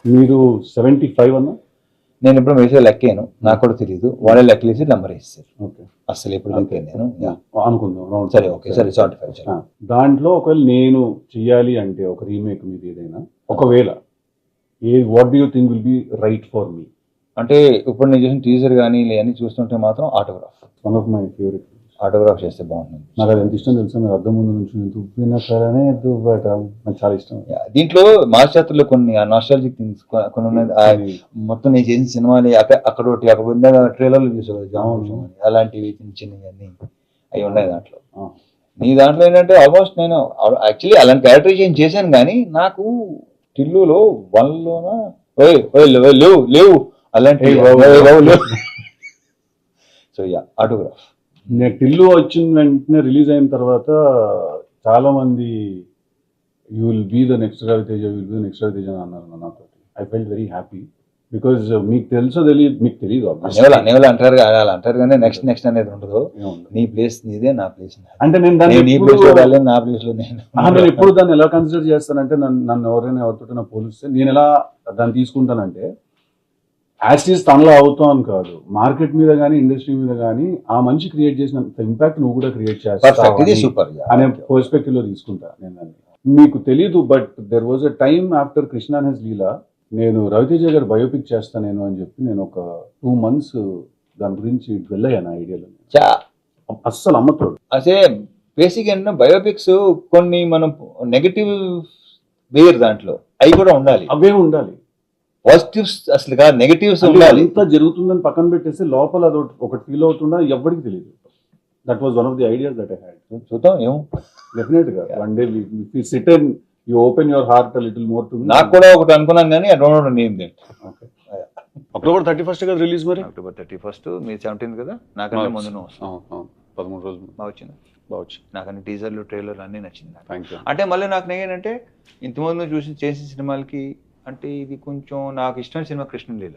మీరు 75 అన్నా? నేను ఇప్పుడు వేసే లెక్కాను, నాకు కూడా తెలియదు. వాళ్ళే లెక్కలేసి నెంబర్ వేస్తారు. ఓకే, అసలు ఎప్పుడు లెక్కాను నేను. అనుకుందాం రౌండ్. సరే, ఓకే, సరే 75. దాంట్లో ఒకవేళ నేను చెయ్యాలి అంటే ఒక రీమేక్ మీద ఏదైనా, ఒకవేళ what do you think will be right for me? అంటే ఇప్పుడు నేను చేసిన టీజర్ కానీ ఇవన్నీ చూస్తుంటే మాత్రం autograph, one of my favourite. Autograph చేస్తే బాగుంటుంది. నాకు అది ఎంత ఇష్టం తెలుసా, మీరు అద్దం ముందు నుంచి దువ్విన సరే దువ్వట, నాకు చాలా ఇష్టం. దీంట్లో మాస్టర్లో కొన్ని నాస్టాలజిక్ థింగ్స్ కొన్ని ఉన్నాయి. మొత్తం నేను చేసిన సినిమాని అక్కడ ఒకటి అక్కడ ట్రైలర్లు చూసాను జామ, అలాంటివి చిన్న చిన్నవన్నీ అవి ఉన్నాయి దాంట్లో. నీ దాంట్లో ఏంటంటే ఆల్మోస్ట్ నేను యాక్చువల్లీ అలాంటి క్యారెక్టరైజేషన్ చేశాను, కానీ నాకు టిల్లులో వన్లోన లేవు లేవు అలాంటి. So yeah, autograph. నేను టిల్లు వచ్చిన వెంటనే రిలీజ్ అయిన తర్వాత చాలా మంది you will be the next Ravi Teja, will be the next Ravi Teja అని అన్నారు నాతో. I felt very happy because మీకు తెలుసో తెలియదు, మీకు తెలియదు అనేవాళ్ళు అంటారు, అలా అంటారు, కానీ నెక్స్ట్ నెక్స్ట్ అనేది ఉండదు. నీ ప్లేస్ నీదే, నా ప్లేస్ అంటే నేను దాన్ని నీ ప్లేస్ లో వెళ్ళాను, నా ప్లేస్ లో నేను ఎప్పుడు దాన్ని ఎలా కన్సిడర్ చేస్తానంటే, నన్ను ఎవరైనా ఎవరితో పోలిస్తే నేను ఎలా దాన్ని తీసుకుంటానంటే, యాస్టీస్ తనలో అవుతాను కాదు, మార్కెట్ మీద కానీ ఇండస్ట్రీ మీద కానీ ఆ మనిషి క్రియేట్ చేసిన ఇంపాక్ట్ నువ్వు కూడా క్రియేట్ చేస్తావు అనే పర్స్పెక్టివ్ లో తీసుకుంటా నేను దాన్ని. మీకు తెలీదు, but there was a time after Krishna and his leela, నేను రవితేజ గారు బయోపిక్ చేస్తాను నేను అని చెప్పి నేను ఒక 2 months దాని గురించి వెళ్ళాను ఐడియాలో. అస్సలు అమ్మతోడు. అదే బేసిక్ ఏంటంటే బయోపిక్స్ కొన్ని మనం నెగటివ్ వేర్ దాంట్లో అవి కూడా ఉండాలి, అవే ఉండాలి. పాజిటివ్స్ అసలు కాదు, నెగటివ్స్ ఉండాలి. ఎంత జరుగుతుందని పక్కన పెట్టేసి లోపల అది ఒకటి ఫీల్ అవుతుందా ఎవరికి తెలియదు. That was one of the ideas that I had. చూద్దాం ఏమో, డెఫినెట్ గా one day we sit and you open your heart a little more to me. నాకు కూడా ఒకటి అనుకున్నాను, కానీ I don't know name that. Okay, October 31st కదా release. మరి October 31st, మీ 17th కదా, నాకంటే ముందు 13 రోజులు బాగా వచ్చింది. బావచ్చు. నాకన్నీ టీజర్లు ట్రైలర్లు అన్నీ నచ్చింది. Thank you. అంటే మళ్ళీ నాకు ఏంటంటే ఇంతకుముందు చేసిన సినిమాలకి అంటే ఇది కొంచెం నాకు ఇష్టమైన సినిమా కృష్ణలీల.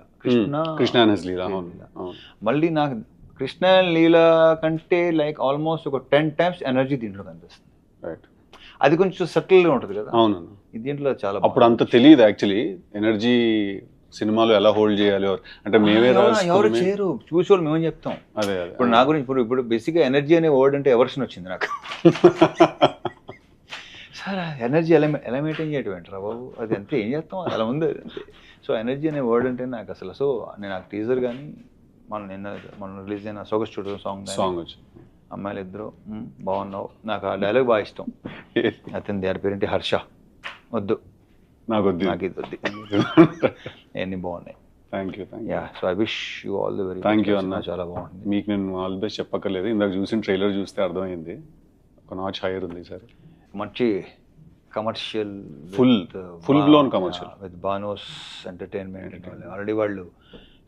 మళ్ళీ నాకు కృష్ణ లీల కంటే లైక్ ఆల్మోస్ట్ ఒక 10 times ఎనర్జీ దీంట్లో కనిపిస్తుంది. రైట్, అది కొంచెం సటిల్గా ఉంటుంది కదా. అవును, దీంట్లో చాలా అప్పుడు అంత తెలియదు యాక్చువల్లీ ఎనర్జీ సినిమాలో ఎలా హోల్డ్ చేయాలి అంటే మేమే ఎవరు చేయరు, చూసేవాళ్ళు మేమేం చెప్తాం. అదే ఇప్పుడు నా గురించి ఇప్పుడు బేసిక్గా ఎనర్జీ అనే వర్డ్ అంటే ఎవర్షన్ వచ్చింది నాకు. సార్ ఎనర్జీ ఎలా మెయింటైన్ చేయటం ఏంటరా బాబు, అది అంతే, ఏం చేస్తాం, అలా ఉంది అంతే. సో ఎనర్జీ అనే వర్డ్ అంటే నాకు అసలు, సో నేను ఆ టీజర్ కానీ మనం రిలీజ్ అయిన సోగ స్టూడియో సాంగ్ వచ్చి అమ్మాయిలు ఇద్దరు బాగున్నావు, నాకు ఆ డైలాగ్ బాగా ఇష్టం. అతని దాని పేరేంటి, హర్ష. వద్దు నాకు వద్దు, నాకు ఇది వద్దు, అన్నీ బాగున్నాయి. Thank you. Yeah, so I wish you all the very. Thank you అన్న, చాలా బాగుంది. మీకు నేను ఆల్ బెస్ట్ చెప్పక్కర్లేదు, ఇందాక చూసిన ట్రైలర్ చూస్తే అర్థమైంది, ఒక నాచ్ హైయర్ ఉంది సార్. మంచి commercial, full blown commercial with bonus entertainment. Already వాళ్ళు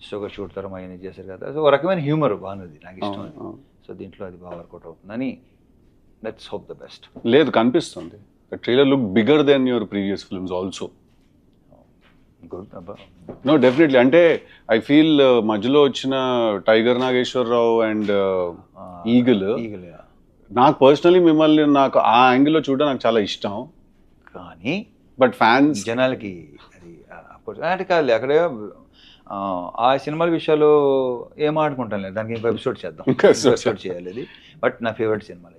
షోగా షూట్ తరం అవన్నీ చేశారు కదా, సో ఒక రకమైన హ్యూమర్ బాగుంది, నాకు ఇష్టం. సో దీంట్లో అది బాగా వర్కౌట్ అవుతుందని లెట్స్ హోప్ ద బెస్ట్. లేదు, కనిపిస్తుంది trailer look bigger than your previous films also. Good అబ్బా. నో డెఫినెట్లీ, అంటే ఐ ఫీల్ మధ్యలో వచ్చిన టైగర్ నాగేశ్వరరావు అండ్ ఈగల్ నాకు పర్సనలీ మిమ్మల్ని నాకు ఆ యాంగిల్లో చూడడం నాకు చాలా ఇష్టం, కానీ బట్ ఫ్యాన్స్ జనాలకి అది అంటే కాదు. అక్కడే ఆ సినిమాల విషయాలు ఏం ఆడుకుంటాం లేదు, దానికి ఇంకో ఎపిసోడ్ చేద్దాం, ఎపిసోడ్ చేయాలి అది. బట్ నా ఫేవరెట్ సినిమాలు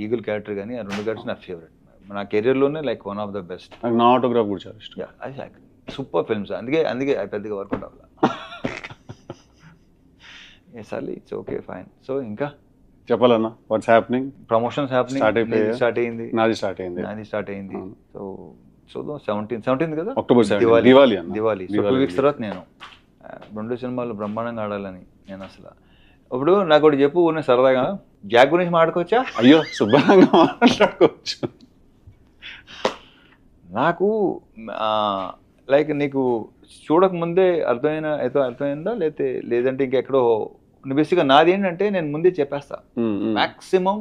ఈగల్ క్యారెక్టర్ కానీ ఆ 2 క్యారెక్టర్స్ నా ఫేవరెట్, నా కెరీర్లోనే like one of the best. నాకు నా ఆటోగ్రాఫ్ కూడా చాలా ఇష్టం. అది సూపర్ ఫిల్మ్స్, అందుకే పెద్దగా వర్కౌట్ అవ్వాలి. సార్లీ ఇట్స్ ఓకే ఫైన్. సో ఇంకా చెప్పాలన్నా, what's happening? Promotions happening, start అయింది, నాది స్టార్ట్ అయింది. సో చూద్దాం, 17th కదా, October 17, దివాళీ. సో 2 weeks తర్వాత నేను 2 సినిమాలు బ్రహ్మాండంగా ఆడాలని నేను అసలు. ఇప్పుడు నాకు ఒకటి చెప్పు, నేను సరదాగా జాక్ గురించి మాట్లాడుకోవచ్చా? అయ్యో, శుభ్రంగా మాట్లాడుకోవచ్చు. నాకు లైక్ నీకు చూడకముందే అర్థమైందా లేదంటే ఇంకెక్కడో? బేసిక్గా నాది ఏంటంటే నేను ముందే చెప్పేస్తా, మ్యాక్సిమం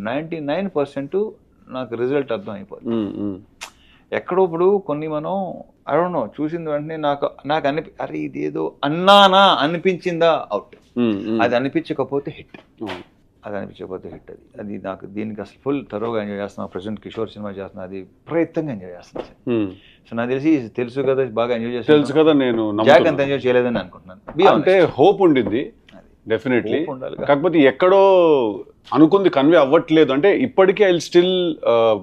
99% నాకు రిజల్ట్ అర్థం అయిపోతుంది. ఎక్కడో ఇప్పుడు కొన్ని మనం ఐ డోంట్ నో చూసిన వెంటనే నాకు అరే ఇదేదో అన్నానా అనిపించిందా, అవుట్. అది అనిపించకపోతే హిట్, అది నాకు దీనికి అసలు ఫుల్ థరోగా ఎంజాయ్ చేస్తున్నా. ప్రజెంట్ కిషోర్ సినిమా చేస్తున్నా, అది ప్రయత్నంగా ఎంజాయ్ చేస్తున్నా. సో నాకు తెలిసి తెలుసు కదా బాగా ఎంజాయ్ చేసి తెలుసు కదా, నేను జాక్ అంత ఎంజాయ్ చేయలేదని అనుకుంటున్నాను. అంటే హోప్ ఉండింది డెఫినెట్లీ, Hope ఉండాలిగా. కాకపోతే ఎక్కడో అనుకుంది కన్వే అవ్వట్లేదు. అంటే ఇప్పటికీ I still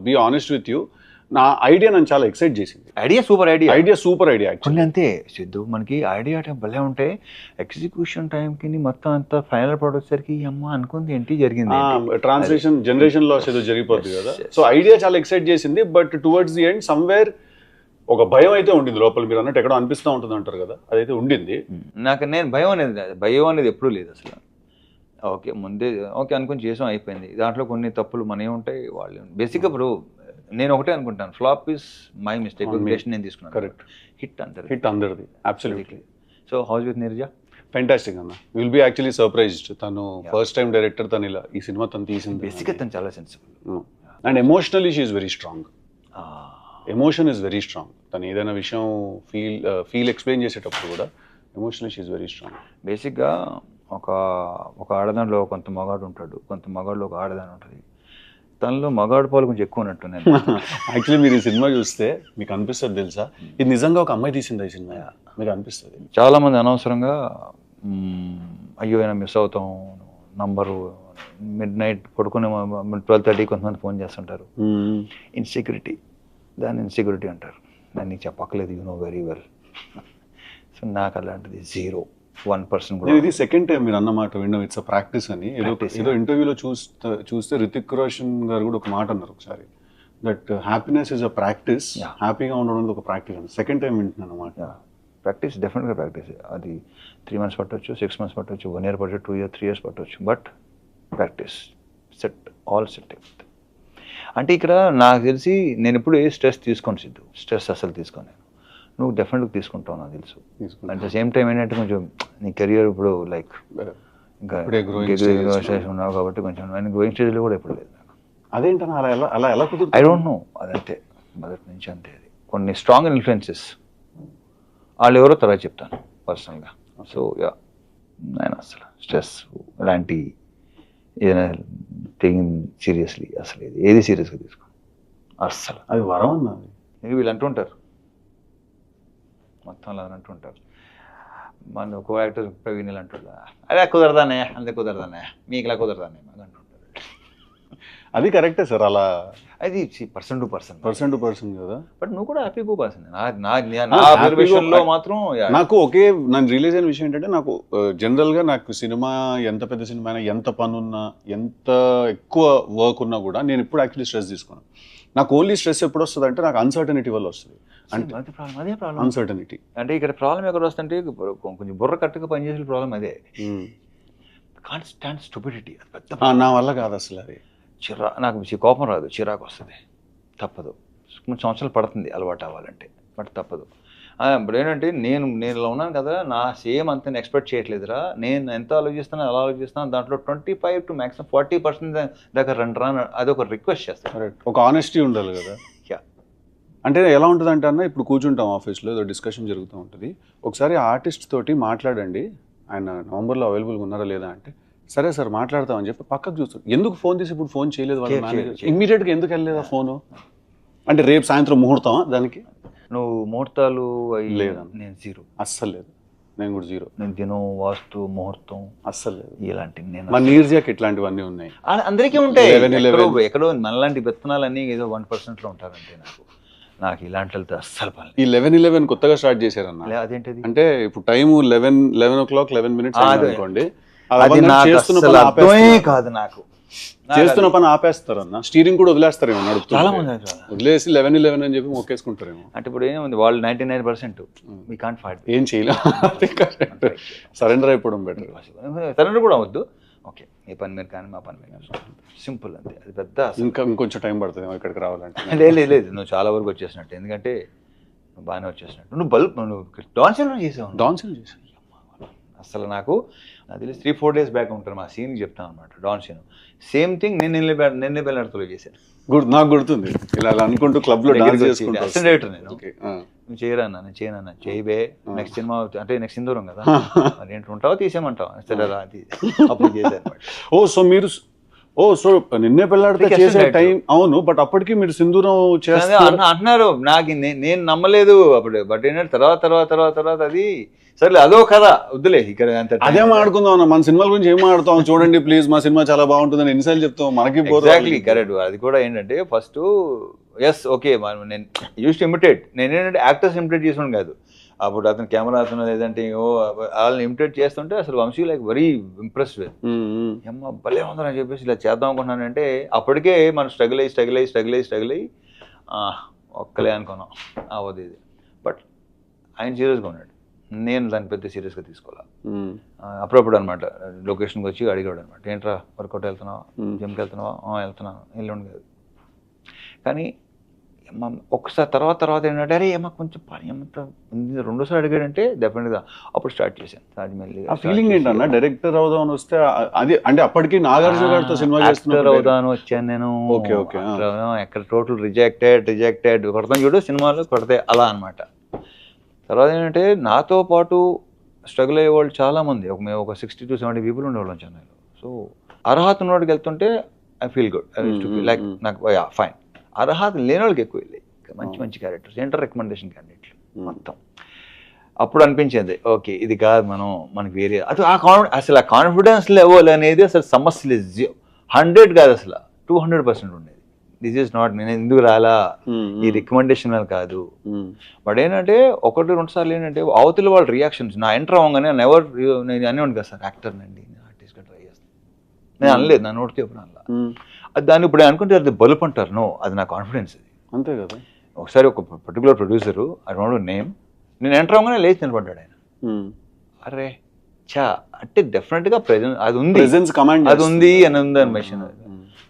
be honest with you, నా ఐడియా నన్ను చాలా ఎక్సైట్ చేసింది. ఐడియా సూపర్ ఐడియా యాక్చువల్లీ అంతే సిద్ధు, మనకి ఐడియా టైం భలే ఉంటే ఎగ్జిక్యూషన్ టైంకి మొత్తం అంతా ఫైనల్ ప్రోడక్ట్ సరికి అమ్మ అనుకుంది ఏంటి జరిగింది, ట్రాన్స్లేషన్ జనరేషన్ లాస్ ఏదో జరిగిపోతుంది కదా. సో ఐడియా చాలా ఎక్సైట్ చేసింది, but towards the end somewhere ఒక భయం అయితే ఉండింది లోపల. మీరు అన్నట్టు ఎక్కడో అనిపిస్తూ ఉంటుంది అంటారు కదా, అదైతే ఉండింది. నేను భయం అనేది ఎప్పుడూ లేదు అసలు. ఓకే ముందే ఓకే అనుకుని చేసాం అయిపోయింది. దాంట్లో కొన్ని తప్పులు మనమే ఉంటాయి, వాళ్ళు బేసిక్గా. ఇప్పుడు నేను ఒకటే అనుకుంటాను, flop is my mistake, decision నేను తీసుకున్నాను. కరెక్ట్. హిట్ అందరిది absolutely. So house with Neeraja fantastic అన్న. Will be actually surprised. తను ఫస్ట్ టైం డైరెక్టర్, తను ఇలా ఈ సినిమా తను తీసింది. బేసిక్గా తను చాలా sensible and emotionally she is very strong. Emotion is very strong. తను ఏదైనా విషయం ఫీల్ ఎక్స్ప్లెయిన్ చేసేటప్పుడు కూడా emotionally she is very strong. బేసిక్గా ఒక ఆడదానిలో కొంత మగాడు ఉంటాడు, కొంత మగాడులో ఒక ఆడదాని ఉంటుంది. తనలో మగాడు పాలు కొంచెం ఎక్కువ ఉన్నట్టు. యాక్చువల్లీ మీరు ఈ సినిమా చూస్తే మీకు అనిపిస్తుంది తెలుసా, ఇది నిజంగా ఒక అమ్మాయి తీసింది ఈ సినిమా మీకు అనిపిస్తుంది. చాలా మంది అనవసరంగా అయ్యో అయినా మిస్ అవుతాం నంబరు, మిడ్ నైట్ పడుకునే 12:30 కొంతమంది ఫోన్ చేస్తుంటారు. ఇన్సెక్యూరిటీ, దాన్ని ఇన్సెక్యూరిటీ అంటారు. నేను నీకు చెప్పక్కలేదు, you know very well. So నాకు అలాంటిది 0-1% కూడా. ఇది సెకండ్ టైం మీరు అన్నమాట విన్నాం, ఇట్స్ అ ప్రాక్టీస్ అని. ఏదో ఇంటర్వ్యూలో చూస్తే రితిక్ రోషన్ గారు కూడా ఒక మాట అన్నారు ఒకసారి, that happiness is a practice, హ్యాపీగా ఉండడం ఒక ప్రాక్టీస్ అని. సెకండ్ టైం వింటున్నాను అన్నమాట. ప్రాక్టీస్ డెఫినెట్గా ప్రాక్టీస్. అది 3 months పట్టవచ్చు, 6 months పట్టవచ్చు, 1 year పట్టవచ్చు, 2 years 3 years పట్టవచ్చు, బట్ ప్రాక్టీస్ ఆల్ సెట్. అంటే ఇక్కడ నాకు తెలిసి నేను ఎప్పుడు ఏ స్ట్రెస్ తీసుకోను సిద్ధు, స్ట్రెస్ అసలు తీసుకోను నేను. నువ్వు డెఫినెట్గా తీసుకుంటావు నాకు తెలుసు. అట్ ద సేమ్ టైం ఏంటంటే కొంచెం నీ కెరియర్ ఇప్పుడు లైక్ ఇంకా స్టేజ్ ఉన్నావు కాబట్టి కొంచెం నేను గ్రోయింగ్ స్టేజ్లో కూడా ఎప్పుడు లేదు నాకు. అదేంటన్నా అలా ఎలా కుదురుతుంది? ఐ డోంట్ నో, అదంతే మొదటి నుంచి అంతే. అది కొన్ని స్ట్రాంగ్ ఇన్ఫ్లుయెన్సెస్ వాళ్ళు ఎవరో తర్వాత చెప్తాను పర్సనల్గా. సో యా, నేను అసలు స్ట్రెస్ ఇలాంటి ఏదైనా టేకింగ్ సీరియస్లీ అసలు ఏది సీరియస్గా తీసుకో అస్సలు. అది వరం అన్నది. వీళ్ళు అంటుంటారు మొత్తం అలా అంటుంటారు. మన కో యాక్టర్ ప్రవీణ్ ఇలా అంటాడు, అదే కుదరదానే అంతే కుదరదానే మీకు ఇలా కుదరదానే అని అంటుంటారు. అది కరెక్టే సార్, అలా అది పర్సన్ టు పర్సన్ కదా. బట్ నువ్వు కూడా హ్యాపీ గో పర్సన్. విషయంలో మాత్రం నాకు నన్ను రియలైజ్ అయిన విషయం ఏంటంటే, నాకు జనరల్గా నాకు సినిమా ఎంత పెద్ద సినిమా అయినా, ఎంత పని ఉన్నా, ఎంత ఎక్కువ వర్క్ ఉన్నా కూడా నేను ఇప్పుడు యాక్చువల్లీ స్ట్రెస్ తీసుకున్నాను. నాకు ఓన్లీ స్ట్రెస్ ఎప్పుడు వస్తుంది అంటే నాకు అన్సర్టనిటీ వల్ల వస్తుంది. అదే ప్రాబ్లం, అన్సర్టనిటీ. అంటే ఇక్కడ ప్రాబ్లం ఎక్కడ వస్తుంటే కొంచెం బుర్ర కట్టుగా పనిచేసే ప్రాబ్లం అదే. కాన్స్టాంట్ స్టూపిడిటీ, అది పెద్ద నా వల్ల కాదు అసలు. అది నాకు కోపం రాదు, చిరాకు వస్తుంది, తప్పదు. కొన్ని సంవత్సరాలు పడుతుంది అలవాటు అవ్వాలంటే, బట్ తప్పదు. ఇప్పుడు ఏంటంటే నేను ఇలా ఉన్నాను కదా, నా సేమ్ అంత ఎక్స్పెక్ట్ చేయట్లేదురా, నేను ఎంత ఆలోచిస్తానో అలా ఆలోచిస్తాను, దాంట్లో 25 to maximum 40% దాకా రండి, అది ఒక రిక్వెస్ట్ చేస్తాను. ఒక ఆనెస్టీ ఉండాలి కదా. అంటే ఎలా ఉంటుంది అంటే అన్న, ఇప్పుడు కూర్చుంటాం ఆఫీస్లో, ఏదో డిస్కషన్ జరుగుతూ ఉంటుంది, ఒకసారి ఆర్టిస్ట్ తోటి మాట్లాడండి, ఆయన నవంబర్లో అవైలబుల్గా ఉన్నారా లేదా అంటే, సరే సార్ మాట్లాడతామని చెప్పి పక్కకు చూస్తాడు. ఎందుకు ఫోన్ తీసి ఇప్పుడు ఫోన్ చేయలేదు వాళ్ళ మేనేజర్, ఇమ్మీడియట్గా ఎందుకు వెళ్ళలేదు ఆ ఫోను అంటే, రేపు సాయంత్రం ముహూర్తం దానికి నువ్వు ముహూర్తాలు లేదా? నేను 0 అస్సలు లేదు. నేను కూడా 0. నేను దినం వాస్తు ముహూర్తం అస్సలు లేదు. ఇలాంటివి నేను మా నీర్జాకి ఇట్లాంటివన్నీ ఉన్నాయి, అందరికీ ఉంటాయి. ఎక్కడో మనలాంటి విత్తనాలన్నీ ఏదో 1%లో ఉంటారంటే నాకు ఇలాంటి వెళ్తే అస్సలు పని. ఈ 11 కొత్తగా స్టార్ట్ చేశారన్న. అదేంటిది అంటే ఇప్పుడు టైం 11 o'clock 11 minutes అనుకోండి, కాదు నాకు చేస్తున్న పని ఆపేస్తారన్న, స్టీరింగ్ కూడా వదిలేస్తారేమో, చాలా మంది వదిలేసి 11 అని చెప్పి మొక్కేసుకుంటారేమో. అంటే ఇప్పుడు ఏముంది, వాళ్ళు 99% వీ కాంట్ ఫైట్, ఏం చేయలేం, సరెండర్ అయిపోవడం బెటర్. సరెండర్ కూడా అవద్దు, ఓకే ఏ పని మీరు కానీ మా పని మీరు, సింపుల్ అంతే. అది పెద్ద ఇంకొంచెం టైం పడుతుంది ఇక్కడికి రావాలంటే. లేదు నువ్వు చాలా వరకు వచ్చేసినట్టు, ఎందుకంటే నువ్వు బాగానే వచ్చేసినట్టు. నువ్వు డాన్సీలో చేసావు అసలు. నాకు తెలిసి 3-4 days బ్యాక్ ఉంటారు, మా సీన్కి చెప్తాను అనమాట, డాన్ సీన్ సేమ్ థింగ్ నేను బెల్లర్తో చేశాను. నాకు గుర్తుంది, ఇలా అనుకుంటూ క్లబ్ లో డాన్స్ చేసుకుంటూ అసిస్టెంట్ నేను. నువ్వు చేయరన్నా, నేను చేయనన్నా, చేయబే నెక్స్ట్ సినిమా అంటే నెక్స్ట్ సింధూరం కదా, ఏంటి ఉంటావో తీసేయమంటావు, సరే రా అది అప్పుడు చేశాను. ఓ సో మీరు ఓ సో నిన్నే పెళ్ళాడితే చేసే టైం అవును, బట్ అప్పటికి మీరు సింధూరం చేస్తారు అంటున్నారు. నాకు నేను నమ్మలేదు అప్పుడు. బట్ ఏంటంటే తర్వాత అది సరే అదో కదా వద్దులే ఇక్కడ అంత అదే మాట్లాడుకుందాం మన సినిమాల గురించి ఏం మాట్లాడతాం చూడండి ప్లీజ్ మా సినిమా చాలా బాగుంటుందని ఎన్నిసార్లు చెప్తాం మనకి ఎగ్జాక్ట్లీ కరెక్ట్. అది కూడా ఏంటంటే ఫస్ట్ ఎస్ ఓకే నేను యూస్ టు ఇమిటేట్. నేను ఏంటంటే యాక్టర్స్ ఇమిటేట్ చేసాను కాదు. అప్పుడు అతను కెమెరా అతను లేదంటే వాళ్ళని ఇమిటేట్ చేస్తుంటే అసలు Vamsi like very impressed with అమ్మ భలే ఉందని చెప్పేసి ఇలా చేద్దాం అనుకున్నానంటే అప్పటికే మనం స్ట్రగుల్ అయ్యి ఒక్కలే అనుకున్నాం అవ్వదు ఇది. బట్ ఆయన సీరియస్గా ఉన్నాడు, నేను దాన్ని పెద్ద సీరియస్గా తీసుకోవాలి. అప్పుడప్పుడు అనమాట లొకేషన్కి వచ్చి అడిగాడు అనమాట, ఏంట్రా వర్కౌట్ వెళ్తున్నావా, జిమ్కి వెళ్తున్నావా, వెళ్తున్నాను ఎల్లుండి కాదు. కానీ ఒకసారి తర్వాత ఏంటంటే అరే ఏమో కొంచెం పని ఏమంతా రెండోసారి అడిగాడంటే డెఫినెట్గా అప్పుడు స్టార్ట్ చేశాను. అది మళ్ళీ ఆ ఫీలింగ్ ఏంటన్నా డైరెక్టర్ అవుదామని వస్తే అది అంటే అప్పటికి నాగార్జున గారితో సినిమా యాక్టర్ అవుదాను వచ్చాను నేను. ఎక్కడ టోటల్ రిజెక్టెడ్ కొడతాను చూడు సినిమాలు కొడితే అలా అనమాట. తర్వాత ఏంటంటే నాతో పాటు స్ట్రగుల్ అయ్యే వాళ్ళు చాలామంది మేము ఒక 60 to 70 పీపుల్ ఉండేవాళ్ళం చెన్నైలో. సో అర్హత ఉన్నోడికి వెళ్తుంటే I feel good, I use to feel like నాకు ఫైన్. అర్హత లేని వాళ్ళకి ఎక్కువ వెళ్ళాయి మంచి క్యారెక్టర్స్, ఇంటర్ రికమెండేషన్ క్యాండిడేట్లు మొత్తం. అప్పుడు అనిపించింది ఓకే ఇది కాదు మనకి వేరే అది అసలు ఆ కాన్ఫిడెన్స్ లెవెల్ అనేది అసలు సమస్య లేదు. 100 కాదు అసలు 200% ఉండేది. దిస్ ఈస్ నాట్ నేను ఎందుకు రాలా ఈ రికమెండేషన్ అని కాదు. బట్ ఏంటంటే 1-2 సార్లు ఏంటంటే అవతల వాళ్ళ రియాక్షన్స్ నా ఎంటర్ అవ్వగానే నేను అనేవాడు కదా సార్ యాక్టర్ నండి ఆర్టిస్ట్గా ట్రై చేస్తాను నేను అనలేదు, నా నోటితో ఎప్పుడు అనలా. అది దాన్ని ఇప్పుడు అనుకుంటే అది బలుపు అంటారు. నో, అది నా కాన్ఫిడెన్స్. అది అంతే కదా. ఒకసారి ఒక particular producer I don't name నేను ఎంటర్ అవ్వగానే లేచి నిలబడ్డాడు ఆయన. అరే చా అంటే డెఫినెట్గా ప్రెజెన్స్ అది ఉంది, అది ఉంది అని ఉంది అని మెషిన్.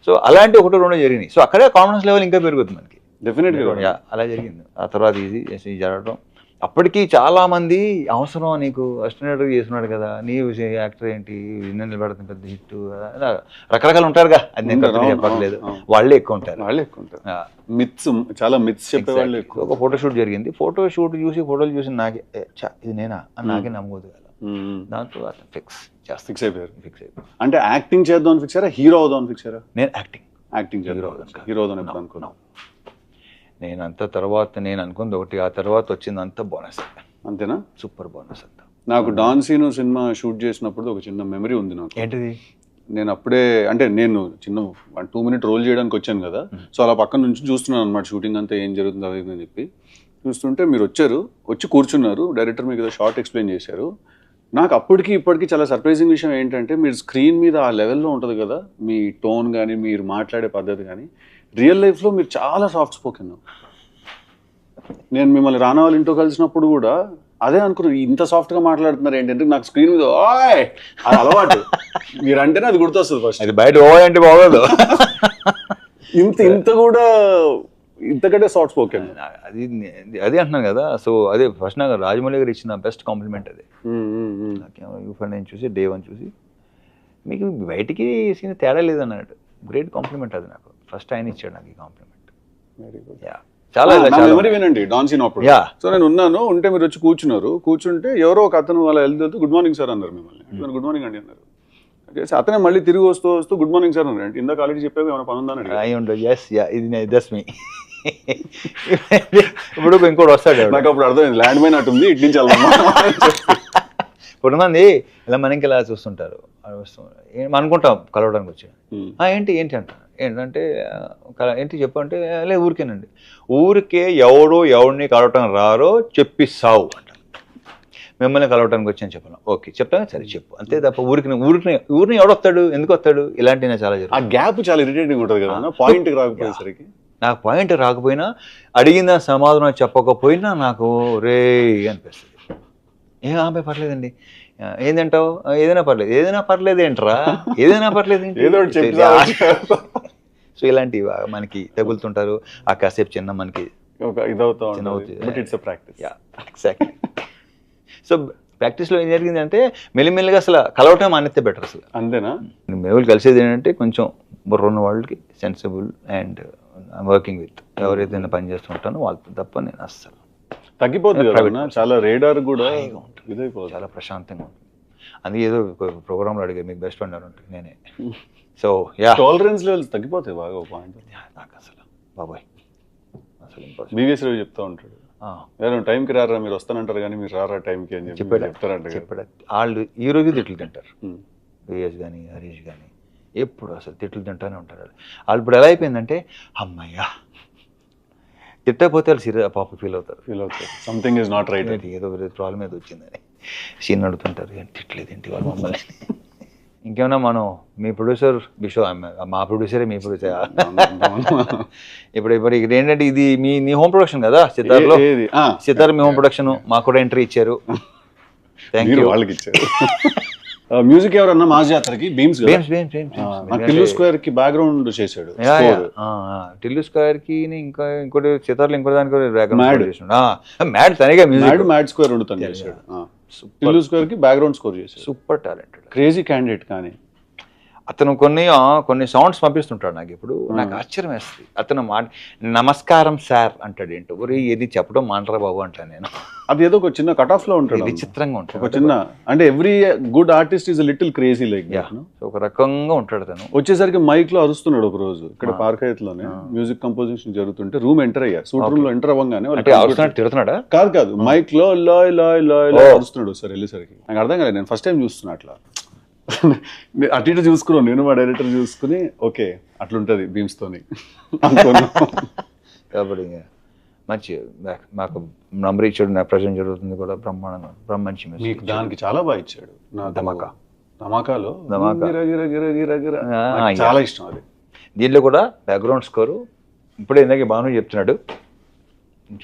సో అలాంటి 1-2 జరిగినాయి. సో అక్కడే కాన్ఫిడెన్స్ లెవెల్ ఇంకా పెరుగుతుంది మనకి డెఫినెట్గా. అలా జరిగింది. ఆ తర్వాత ఇది జరగడం. అప్పటికి చాలా మంది అవసరం నీకు అసిస్టెంట్ చేస్తున్నాడు కదా, నీ యాక్టర్ ఏంటి నిన్న నిలబడుతుంది పెద్ద హిట్, రకరకాలు ఉంటారుగా. అది నేను చెప్పట్లేదు, వాళ్ళే ఎక్కువ ఉంటారు. మిత్స్ చాలా మిత్స్ చెప్పేవాళ్ళు. ఒక ఫోటోషూట్ జరిగింది, ఫోటోషూట్ చూసి ఫోటోలు చూసి నాకే ఇది నేనా అని నాకే నమ్మకూడదు కదా. దాంతో ఫిక్స్ అయిపోయారు. అంటే యాక్టింగ్ చేద్దాం ఫిక్స్ అయ్యారా, హీరో అవుదాం ఫిక్స్ అయ్యారా? నేను యాక్టింగ్ హీరో అవుదాం అనుకున్నాను. నేను అనుకుంది ఒకటి, ఆ తర్వాత వచ్చింది అంతా బోనస్. అంతేనా? సూపర్ బోనస్ అంతా. నాకు డాన్ సీను సినిమా షూట్ చేసినప్పుడు ఒక చిన్న మెమరీ ఉంది నాకు. ఏంటిది? నేను అప్పుడే అంటే నేను చిన్న 1-2 minute రోల్ చేయడానికి వచ్చాను కదా. సో అలా పక్కన నుంచి చూస్తున్నాను అనమాట షూటింగ్ అంతా ఏం జరుగుతుంది అవి అని చెప్పి చూస్తుంటే మీరు వచ్చి కూర్చున్నారు. డైరెక్టర్ మీకు ఏదో షార్ట్ ఎక్స్ప్లెయిన్ చేశారు. నాకు అప్పటికి ఇప్పటికీ చాలా సర్ప్రైజింగ్ విషయం ఏంటంటే మీరు స్క్రీన్ మీద ఆ లెవెల్లో ఉంటుంది కదా మీ టోన్ కానీ మీరు మాట్లాడే పద్ధతి కానీ, రియల్ లైఫ్లో మీరు చాలా సాఫ్ట్ స్పోకెన్. నేను మిమ్మల్ని రానా వాళ్ళ ఇంట్లో కలిసినప్పుడు కూడా అదే అనుకున్నాను, ఇంత సాఫ్ట్గా మాట్లాడుతున్నారు ఏంటంటే నాకు స్క్రీన్ మీద ఓయ్ అది అలవాటు. మీరు అంటేనే అది గుర్తొస్తుంది ఫస్ట్. అది బయట ఓ అంటే బాగోదు. ఇంత కూడా ఇంతకంటే సాఫ్ట్ స్పోకెన్. అదే అంటున్నాను కదా. సో అదే ఫస్ట్ నాకు రాజమౌళి గారు ఇచ్చిన బెస్ట్ కాంప్లిమెంట్ అదే. నేను చూసి డే 1 చూసి మీకు బయటికి సీన్ తేడా లేదన్నాడు. గ్రేట్ కాంప్లిమెంట్ అది నాకు. ఫస్ట్ ఆయన ఇచ్చాడు నాకు ఈ కాంప్లిమెంట్. Very good. చాలా మెమరీ వినండి డాన్ సీన్ అప్పుడు. సో నేను ఉంటే మీరు వచ్చి కూర్చుంటే ఎవరో ఒక అతను వాళ్ళ వెళ్తూ గుడ్ మార్నింగ్ సార్ అన్నారు మిమ్మల్ని. గుడ్ మార్నింగ్ అండి అన్నారు. అతనే మళ్ళీ తిరిగి వస్తూ గుడ్ మార్నింగ్ సార్ అన్నారు. ఇందాక ఆల్రెడీ చెప్పావు ఏమైనా పని ఉందని. ఇప్పుడు ఇంకోటి వస్తాడు. నాకు అప్పుడు అర్థమైంది ల్యాండ్ మైన్ అటుంది ఇటు నుంచి కొంతమంది ఇలా మనకి ఇలా చూస్తుంటారు, అనుకుంటాం కలవడానికి వచ్చి ఏంటి అంట. ఏంటంటే ఏంటి చెప్పు అంటే లే ఊరికేనండి. ఊరికే ఎవడిని కలవటం రారో చెప్పిస్తావు అంట. మిమ్మల్ని కలవటానికి వచ్చి అని చెప్పాను. ఓకే చెప్తాను సరే చెప్పు అంతే తప్ప ఊరిని ఎవడొస్తాడు, ఎందుకు వస్తాడు, ఇలాంటివి చాలా జరుగుతుంది. ఆ గ్యాప్ చాలా ఇరిటేటింగ్ ఉంటుంది కదా. పాయింట్ రాకపోయేసరికి నాకు పాయింట్ రాకపోయినా అడిగిన సమాధానం చెప్పకపోయినా నాకు రే అనిపిస్తుంది. ఆమె పర్లేదండి ఏంటంటావు, ఏదైనా పర్లేదు ఏంట్రా, ఏదైనా పర్లేదు. సో ఇలాంటివి మనకి తగులుతుంటారు. ఆ కాసేపు చిన్న మనకి సో ప్రాక్టీస్లో ఏం జరిగింది అంటే మెల్లిమెల్లిగా అసలు కలవటం మానేస్తే బెటర్. అసలు అంతేనా? మేము కలిసేది ఏంటంటే కొంచెం బుర్రున్న వాళ్ళకి సెన్సిబుల్ అండ్ వర్కింగ్ విత్ ఎవరైతే పని చేస్తుంటానో వాళ్ళతో తప్ప నేను అస్సలు తగ్గిపోతుంది కదా. చాలా రేడార్ కూడా చాలా ప్రశాంతంగా ఉంటుంది. అందుకే ఏదో ప్రోగ్రాంలో అడిగారు మీకు బెస్ట్ ఫ్రెండ్ అని ఉంటుంది నేనే. సో యా టాలరెన్స్ లెవెల్స్ తగ్గిపోతాయి బాగా ఒక పాయింట్. నాకు అసలు బాబాయ్ అసలు impossible. బీవీఎస్ రవి చెప్తా ఉంటాడు, వేరే టైంకి రారా మీరు వస్తానంటారు కానీ మీరు రారా టైంకి అని చెప్పి చెప్పాడు చెప్తారంట. చెప్పాడు. వాళ్ళు ఈ రోజు తిట్లు తింటారు, విఎస్ కానీ హరీష్ కానీ ఎప్పుడు అసలు తిట్లు తింటానే ఉంటారు వాళ్ళు. వాళ్ళు ఇప్పుడు ఎలా అయిపోయిందంటే అమ్మయ్యా తిట్టకపోతే వాళ్ళు సీరియస్ పాప ఫీల్ అవుతారు, సంథింగ్ ఇస్ నాట్ రైట్, ఏదో ప్రాబ్లం ఏదో వచ్చిందని సీన్ అడుగుతుంటారు. ఏం తిట్టలేదు ఏంటి వాళ్ళు మమ్మల్ని. ఇంకేమన్నా మనం మీ ప్రొడ్యూసర్ బిషో, మా ప్రొడ్యూసరే మీ ప్రొడ్యూసర్. ఇప్పుడు ఇక్కడ ఏంటంటే ఇది నీ హోమ్ ప్రొడక్షన్ కదా సిద్ధార్థలో, సిద్ధార్థ్ మీ హోమ్ ప్రొడక్షన్, మాకు కూడా ఎంట్రీ ఇచ్చారు. Thank you. వాళ్ళకి ఇచ్చారు. మ్యూజిక్ ఎవరన్నా మాస్ జాతరకి బీమ్స్ టిల్లు స్క్వేర్ కి బ్యాక్గ్రౌండ్ చేశాడు. టిల్లు స్క్వేర్ కి ఇంకా ఇంకోటి సితార్లో ఇంకో దానికి మ్యాడ్ తనగా మ్యాడ్ స్క్వేర్ రెండు తను చేశాడు. టిల్లు స్క్వేర్ కి బ్యాక్గ్రౌండ్ స్కోర్ చేశాడు. Super talented, crazy candidate. కానీ అతను కొన్ని సౌండ్స్ పంపిస్తుంటాడు నాకు. ఇప్పుడు నాకు ఆశ్చర్యం వేస్తుంది. అతను నమస్కారం సార్ అంటాడు. ఏంటో ఒరే ఇది చెప్పడం మాంటరా బాబు అంటాను నేను. అది ఏదో ఒక చిన్న కట్ ఆఫ్ లో ఉంటాడు, విచిత్రంగా ఉంటాడు. ఒక చిన్న అంటే every good artist is little crazy like ఒక రకంగా ఉంటాడు తను. వచ్చేసరికి మైక్ లో అరుస్తున్నాడు ఒక రోజు ఇక్కడ పార్కైత్ లోనే మ్యూజిక్ కంపోజిషన్ జరుగుతుంటే రూమ్ ఎంటర్ అయ్యా. సూట్ రూమ్ లో ఎంటర్ అవ్వగానే తిడుతున్నాడా? కాదు మైక్ లో లాయ్ లాయ్ లాయ్ లాయ్ అరుస్తున్నాడు సార్. వెళ్ళేసరికి నాకు అర్థం కాలేదు, నేను ఫస్ట్ టైం చూస్తున్నా అట్లా. అటు ఇటు చూసుకున్నాను నేను, మా డైరెక్టర్ చూసుకుని ఓకే అట్లుంటది బీమ్స్ తోని కాబట్టి మంచి మాకు నంబర్ ఇచ్చాడు, నా ప్రజెంట్ జరుగుతుంది కూడా బ్రహ్మాండంగా మంచి మీకు దానికి చాలా బాగా ఇచ్చాడు. నా ధమాకాలో చాలా ఇష్టం అది. దీంట్లో కూడా బ్యాక్గ్రౌండ్ స్కోరు ఇప్పుడే ఇందాక భాను చెప్తున్నాడు,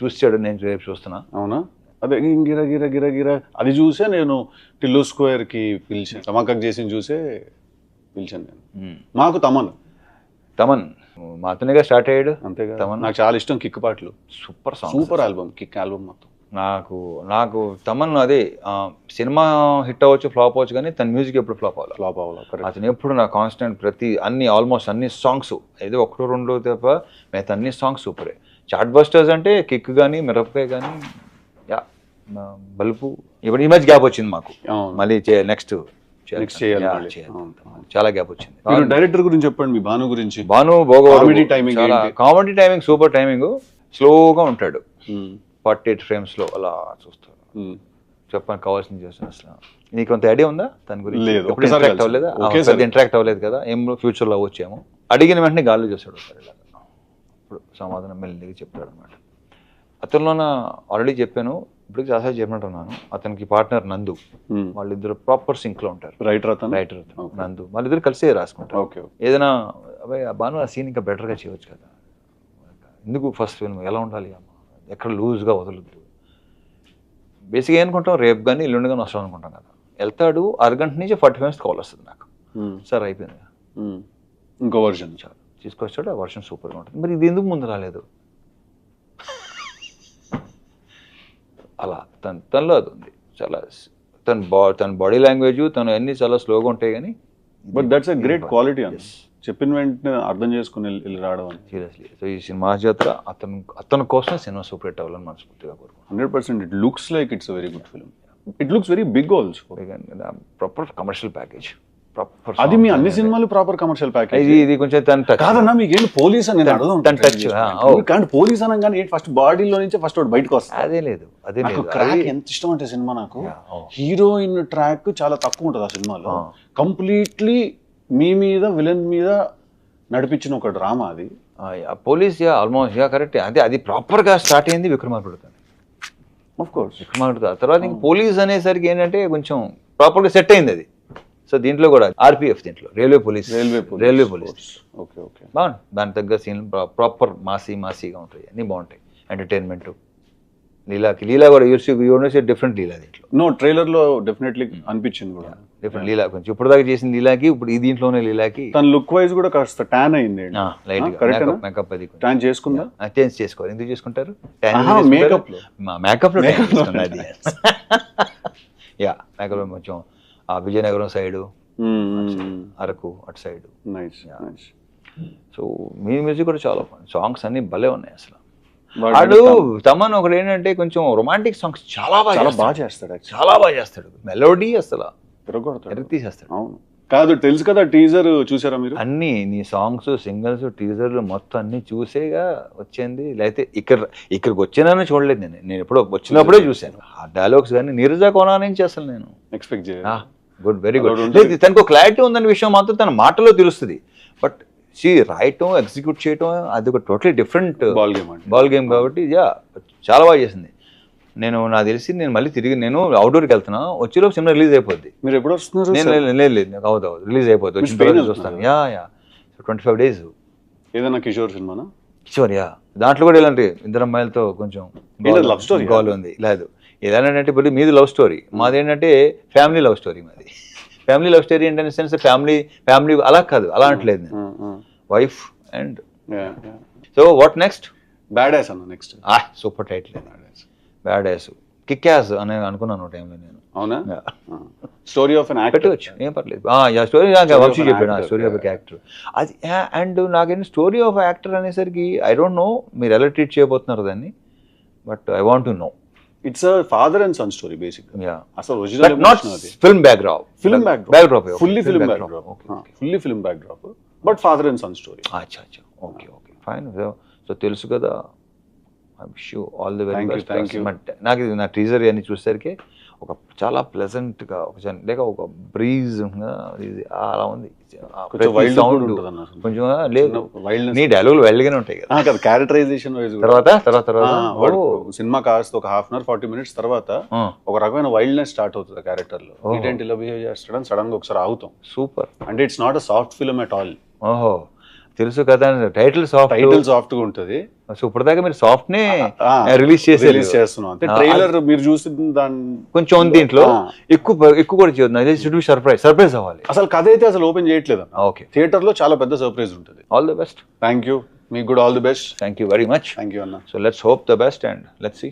చూసాడు, నేను రేపు చూస్తున్నా. అవునా? అదే గిర గిర గిర గిర అది చూసే నేను టిల్లు స్క్వేర్ కి పిలిచాను, ధమాకాకు చేసి చూసే పిలిచాను నేను. మాకు తమన్ మాతోనేగా స్టార్ట్ అయ్యాడు. అంతేగా, నాకు చాలా ఇష్టం కిక్ పాటలు. సూపర్ ఆల్బమ్, కిక్ ఆల్బమ్ మొత్తం. నాకు తమన్ అదే సినిమా హిట్ అవ్వచ్చు ఫ్లాప్ అవ్వచ్చు కానీ తన మ్యూజిక్ ఎప్పుడు ఫ్లాప్ అవ్వాలి. అతను ఎప్పుడు నా కాన్స్టెంట్ ఆల్మోస్ట్ అన్ని సాంగ్స్ ఏదో ఒకటో రెండో తప్ప మిగతా అన్ని సాంగ్స్ సూపరే. చాట్ బస్టర్స్ అంటే కిక్ కానీ మిరపకాయ కానీ బల్బు ఇప్పుడు ఈ మధ్య గ్యాప్ వచ్చింది మాకు, మళ్ళీ నెక్స్ట్ చాలా గ్యాప్ వచ్చింది. డైరెక్టర్ గురించి చెప్పండి, మీ భాను గురించి. Bhanu comedy timing super timing, స్లోగా ఉంటాడు 48 frames లో అలా చూస్తాడు. చెప్పడానికి కావాల్సింది చేస్తాను. అసలు నీకు కొంత ఐడియా ఉందా తన గురించి? ఇంటరాక్ట్ అవ్వలేదు కదా, ఏం ఫ్యూచర్లో వచ్చాము. అడిగిన వెంటనే గాల్లో చేస్తాడు ఇలా. ఇప్పుడు సమాధానం మెల్లిగా చెప్తాడు అనమాట. అతనిలోన ఆల్రెడీ చెప్పాను, ఇప్పుడు చాలాసార్లు చెప్పినట్టున్నాను. అతనికి పార్ట్నర్ నందు, వాళ్ళిద్దరు ప్రాపర్ సింక్ లో ఉంటారు. రైటర్ నందు, వాళ్ళిద్దరు కలిసే రాసుకుంటారు. ఏదైనా అబ్బాయి బాను ఆ సీన్ ఇంకా బెటర్ గా చేయవచ్చు కదా, ఎందుకు ఫస్ట్ ఫిల్మ్ ఎలా ఉండాలి అమ్మ, ఎక్కడ లూజ్గా వదలద్దు. బేసిక్గా ఏమనుకుంటాం, రేపు కానీ ఎల్లుండి కానీ వస్తాం అనుకుంటాం కదా. వెళ్తాడు, అరగంట నుంచి 40 minutes కాల్ వస్తుంది నాకు, సార్ అయిపోయింది ఇంకో వర్షన్ చాలు తీసుకొచ్చాడు. ఆ వర్షన్ సూపర్గా ఉంటుంది. మరి ఇది ఎందుకు ముందు రాలేదు? అలా తనలో అది ఉంది. చాలా తన బాడీ లాంగ్వేజ్ తను అన్ని చాలా స్లోగా ఉంటాయి కానీ but that's a great quality అని చెప్పిన వెంటనే అర్థం చేసుకుని వెళ్ళి రావడం అని. సీరియస్లీ. సో ఈ సినిమా జాతర అతని కోసం సినిమా సూపర్ హిట్ అవ్వాలని మనస్ఫూర్తిగా కోరుకుంటున్నాను. 100%. It looks like it's very good film. It looks very big also. Proper commercial package. అది మీ అన్ని సినిమాలు ప్రాపర్ కమర్షియల్ ప్యాకేజ్. ఇది కొంచెం తన కాదన్నా, మీకు ఏంటి పోలీస్ అని అడుగుతాను. పోలీస్ అనగానే ఫస్ట్ బాడీలో నుంచి ఫస్ట్ బయటకు వస్తుంది. అదే లేదు ట్రాక్ ఎంత ఇష్టం అంటే సినిమా నాకు, హీరోయిన్ ట్రాక్ చాలా తక్కువ ఉంటుంది ఆ సినిమాలో. కంప్లీట్లీ మీ మీద విలన్ మీద నడిపించిన ఒక డ్రామా అది. Police almost correct. అది ప్రాపర్ గా స్టార్ట్ అయింది విక్రమార్కుడితో. ఆఫ్ కోర్స్ విక్రమార్కుడితో తర్వాత ఇంక పోలీస్ అనేసరికి ఏంటంటే కొంచెం ప్రాపర్ గా సెట్ అయింది అది. సో దీంట్లో కూడా RPF, దీంట్లో రైల్వే పోలీస్ బాగుంది. దాని తగ్గ సీన్ ప్రాపర్ మాసీగా ఉంటాయి, అన్ని బాగుంటాయి. ఎంటర్టైన్మెంట్, లీలా కూడా యూనివర్సిటీ డిఫరెంట్ లీలా దీంట్లో. నో ట్రైలర్ లో డెఫినెట్లీ అనిపించింది కూడా డిఫరెంట్ లీలా. కొంచెం ఇప్పుడు దాకా చేసిన లీలాకి ఇప్పుడు ఈ దీంట్లోనే లీలాకి తన లుక్ వైజ్ కూడా కాస్త ట్యాన్ అయింది. లైట్ మేకప్ అది ట్యాన్ చేసుకుందా? చేంజ్ చేసుకోవాలి. ఎందుకు చేసుకుంటారు? మేకప్ లో అది యా మేకప్ లో కొంచెం ఆ విజయనగరం సైడు, అరకు అటు సైడ్. సో మీ మ్యూజిక్ కూడా చాలా సాంగ్స్ అన్ని భలే ఉన్నాయి అసలు. వాడు తమన్ ఒకటి ఏంటంటే కొంచెం రొమాంటిక్ సాంగ్స్ చాలా బాగా చేస్తాడు. మెలోడీ అసలు తీసేస్తాడు. అవును, కాదు తెలుసు కదా టీజర్ చూసారా మీరు? అన్ని నీ సాంగ్స్, సింగిల్స్, టీజర్లు మొత్తం అన్ని చూసేగా వచ్చింది. లేకపోతే ఇక్కడికి వచ్చినానని చూడలేదు నేను ఎప్పుడో వచ్చినప్పుడే చూశాను ఆ డైలాగ్స్. కానీ నీరజా కోనా నుంచి అసలు నేను ఎక్స్పెక్ట్ చేయాలి. Good, very good. లేదు తనకు క్లారిటీ ఉందన్న విషయం మాత్రం తన మాటలో తెలుస్తుంది. బట్ రాయటం, ఎగ్జిక్యూట్ చేయటం అది ఒక టోటలీ డిఫరెంట్ బాల్ గేమ్ కాబట్టి చాలా బాగా చేసింది. నాకు తెలిసి నేను మళ్ళీ తిరిగి నేను అవుట్డోర్కి వెళ్తున్నా, వచ్చేలోపు సినిమా రిలీజ్ అయిపోద్ది. మీరు ఎప్పుడు వస్తున్నారు? నేను లేదు నాకు అవుతుంది రిలీజ్ అయిపోద్ది, వచ్చిన తర్వాత చూస్తాను. 25 days. ఏదైనా కిషోర్ సినిమానా? కిషోర్ దాంట్లో కూడా ఇలాంటి ఇద్దరు అమ్మాయిలతో కొంచెం లవ్ స్టోరీ గోల్ ఉంది. లేదు ఇదేంటంటే ఇప్పుడు మీది లవ్ స్టోరీ, మాది ఏంటంటే ఫ్యామిలీ లవ్ స్టోరీ. మాది ఫ్యామిలీ లవ్ స్టోరీ ఏంటంటే సెన్స్ ఫ్యామిలీ అలా కాదు, అలా అంటలేదు నేను. Wife and so what next? Bad ass అన్న next. Super title, bad ass, kick ass అని అనుకున్నాను టైంలో నేను. అవునా? స్టోరీ ఆఫ్ అన్ యాక్టర్ పెట్టవచ్చు, ఏం పర్లేదు. స్టోరీ వంశీ చెప్పాడు, స్టోరీ ఆఫ్ యాక్టర్ అది. అండ్ నాకేంటి స్టోరీ ఆఫ్ యాక్టర్ అనేసరికి ఐ డోంట్ నో మీరు ఎలా ట్రీట్ చేయబోతున్నారు దాన్ని, but I want to know. It's a father and son story basic. అసలు original not film backdrop, fully film backdrop but father and son story. అచ్చా okay fine. So తెలుసు కదా, I wish you all the very best. నాకు ఇది నా teaser అని చూసేసరికి ఒక చాలా ప్లెజెంట్గా లేక ఒక బ్రీజ్ అలా ఉంది. కొంచెం లేదు, నీ డైలాగులు వైల్డ్గానే ఉంటాయి కదా. క్యారెక్టరైజేషన్ తర్వాత సినిమా కాస్త ఒక 1/2 hour 40 minutes తర్వాత ఒక రకమైన వైల్డ్నెస్ స్టార్ట్ అవుతుంది క్యారెక్టర్ లో. ఏంటి ఇలా బిహేవ్ చేస్తాడని సడన్ గా ఒకసారి ఆగుతాం. సూపర్. అంటే it's not a soft film at all. ఓహో తెలుసు కదా, టైటిల్ సాఫ్ట్ గా ఉంటది. సో ఇప్పటిదాకా మీరు సాఫ్ట్ నే రిలీజ్ చేస్తున్నాం. అంటే ట్రైలర్ మీరు చూసి దాని కొంచెం ఉంది దీంట్లో, ఎక్కువ కూడా చేయొద్దు. సర్ప్రైజ్ అవ్వాలి. అసలు కథ అయితే అసలు ఓపెన్ చేయట్లేదు. ఓకే, థియేటర్ లో చాలా పెద్ద సర్ప్రైజ్ ఉంటుంది. All the best. Thank you, మీకు కూడా all the best. Thank you very much. Thank you అన్న. So let's hope the best and let's see.